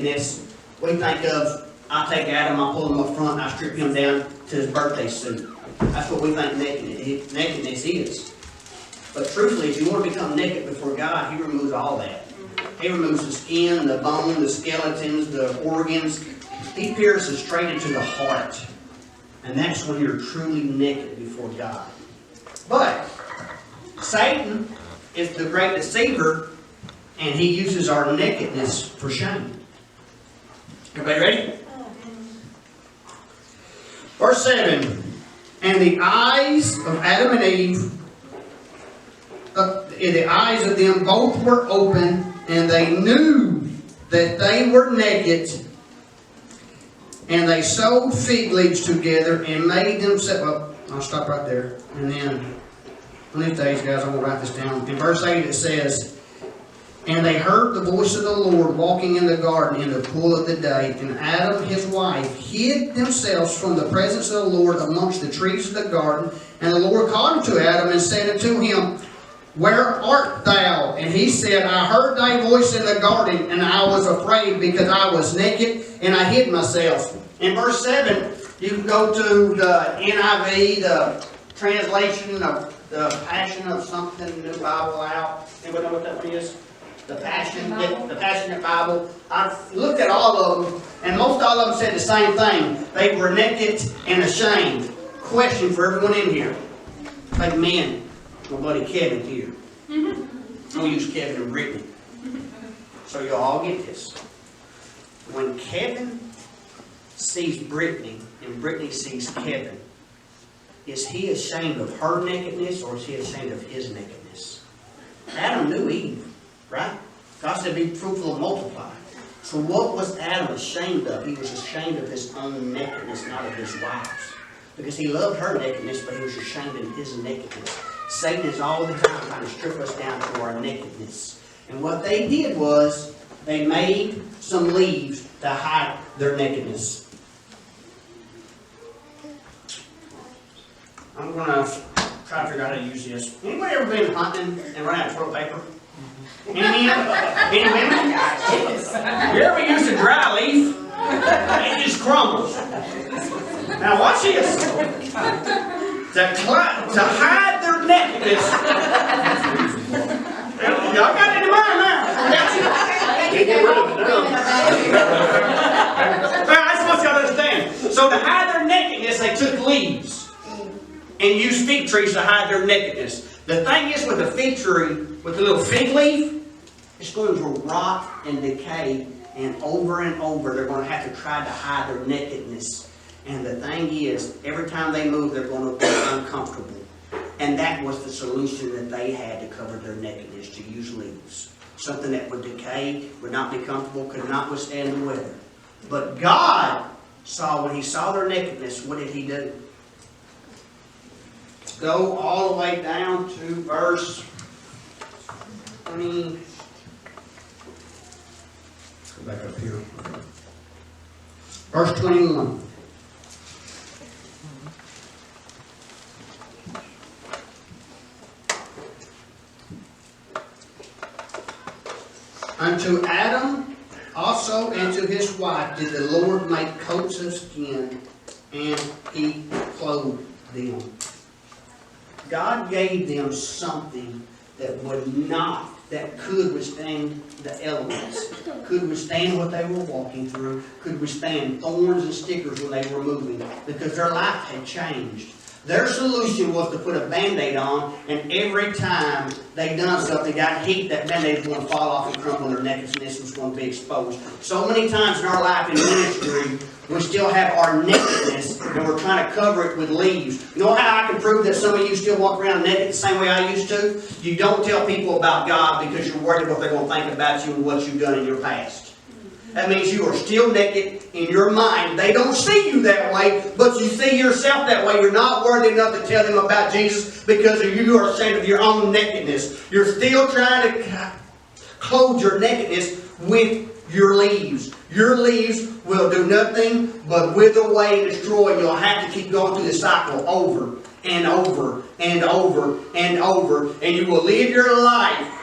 This, we think of, I take Adam, I pull him up front, I strip him down to his birthday suit. That's what we think nakedness is. But truthfully, if you want to become naked before God, He removes all that. He removes the skin, the bone, the skeletons, the organs. He pierces straight into the heart. And that's when you're truly naked before God. But Satan is the great deceiver, and he uses our nakedness for shame. Everybody ready? Verse 7. And the eyes of Adam and Eve, the eyes of them both were open, and they knew that they were naked. And they sewed fig leaves together and made themselves... Well, I'll stop right there. And then, one of these days, guys, I'm going to write this down. In verse 8 it says, and they heard the voice of the Lord walking in the garden in the cool of the day. And Adam, his wife, hid themselves from the presence of the Lord amongst the trees of the garden. And the Lord called unto Adam and said unto him, where art thou? And he said, I heard thy voice in the garden, and I was afraid because I was naked, and I hid myself. In verse 7, you can go to the NIV, the translation of the Passion of something, New Bible out. Anybody know what that one is? The Passionate Bible. I've looked at all of them, and most all of them said the same thing. They were naked and ashamed. Question for everyone in here. Like men. My buddy Kevin here. I'm going to use Kevin and Brittany. So you'll all get this. When Kevin sees Brittany and Brittany sees Kevin, is he ashamed of her nakedness or is he ashamed of his nakedness? Adam knew Eve, right? God said be fruitful and multiply. So what was Adam ashamed of? He was ashamed of his own nakedness, not of his wife's. Because he loved her nakedness, but he was ashamed of his nakedness. Satan is all the time trying to strip us down to our nakedness. And what they did was, they made some leaves to hide their nakedness. I'm going to try to figure out how to use this. Anybody ever been hunting and run out of toilet paper? Any women? You ever used a dry leaf? It just crumbles. Now watch this. To hide their nakedness. Y'all got it in mind now. Get rid of it. I just want y'all to understand. So to hide their nakedness, they took leaves and used fig trees to hide their nakedness. The thing is with a fig tree, with the little fig leaf, it's going to rot and decay, and over they're going to have to try to hide their nakedness. And the thing is, every time they move, they're going to be uncomfortable. And that was the solution that they had to cover their nakedness, to use leaves. Something that would decay, would not be comfortable, could not withstand the weather. But God saw, when He saw their nakedness, what did He do? Go all the way down to verse 20. Go back up here. Verse 21. Unto Adam also and to his wife did the Lord make coats of skin, and He clothed them. God gave them something that could withstand the elements, could withstand what they were walking through, could withstand thorns and stickers when they were moving, because their life had changed. Their solution was to put a Band-Aid on, and every time they done something, got heat, that Band-Aid was going to fall off and crumble, and their nakedness was going to be exposed. So many times in our life in ministry, we still have our nakedness, and we're trying to cover it with leaves. You know how I can prove that some of you still walk around naked the same way I used to? You don't tell people about God because you're worried what they're going to think about you and what you've done in your past. That means you are still naked in your mind. They don't see you that way, but you see yourself that way. You're not worthy enough to tell them about Jesus because you are ashamed of your own nakedness. You're still trying to clothe your nakedness with your leaves. Your leaves will do nothing but wither away and destroy. You'll have to keep going through the cycle over and over and over and over. And you will live your life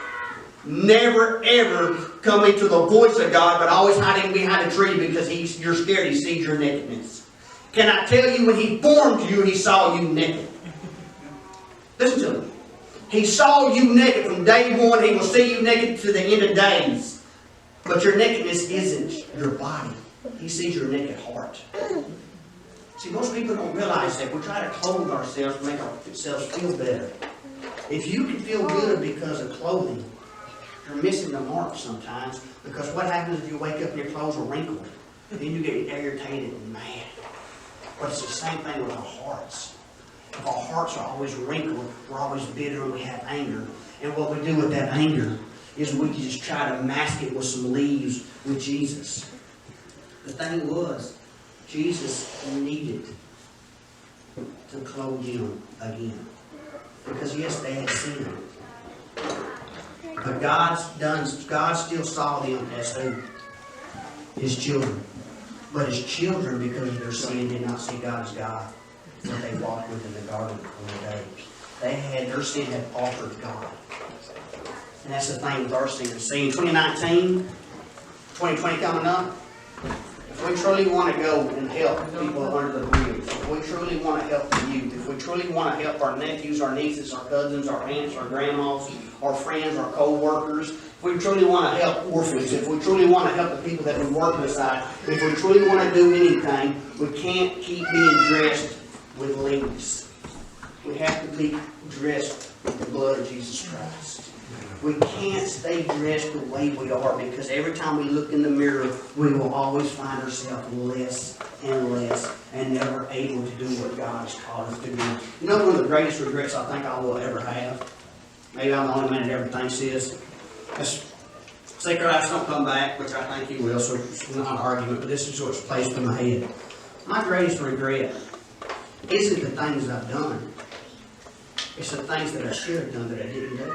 never ever coming to the voice of God, but always hiding behind a tree because you're scared He sees your nakedness. Can I tell you, when He formed you, He saw you naked. Listen to me. He saw you naked from day one. He will see you naked to the end of days. But your nakedness isn't your body. He sees your naked heart. See, most people don't realize that. We try to clothe ourselves to make ourselves feel better. If you can feel good because of clothing, you're missing the mark sometimes. Because what happens if you wake up and your clothes are wrinkled? Then you get irritated and mad. But it's the same thing with our hearts. If our hearts are always wrinkled, we're always bitter and we have anger. And what we do with that anger is we just try to mask it with some leaves with Jesus. The thing was, Jesus needed to clothe him again. Because yes, they had sinned. But God still saw them as who? His children. But his children, because of their sin, did not see God as God that they walked with in the garden on the day. Their sin had altered God. And that's the thing with our sin. See, in 2019, 2020 coming up, if we truly want to go and help people under the bridge, if we truly want to help the youth, if we truly want to help our nephews, our nieces, our cousins, our aunts, our grandmas, our friends, our co-workers, if we truly want to help orphans, if we truly want to help the people that we work beside, if we truly want to do anything, we can't keep being dressed with leaves. We have to be dressed with the blood of Jesus Christ. We can't stay dressed the way we are, because every time we look in the mirror, we will always find ourselves less and never able to do what God has called us to do. You know, one of the greatest regrets I think I will ever have, maybe I'm the only man that ever thinks this, say Christ don't come back, which I think He will, so it's not an argument, but this is what's placed in my head. My greatest regret isn't the things I've done. It's the things that I should have done that I didn't do.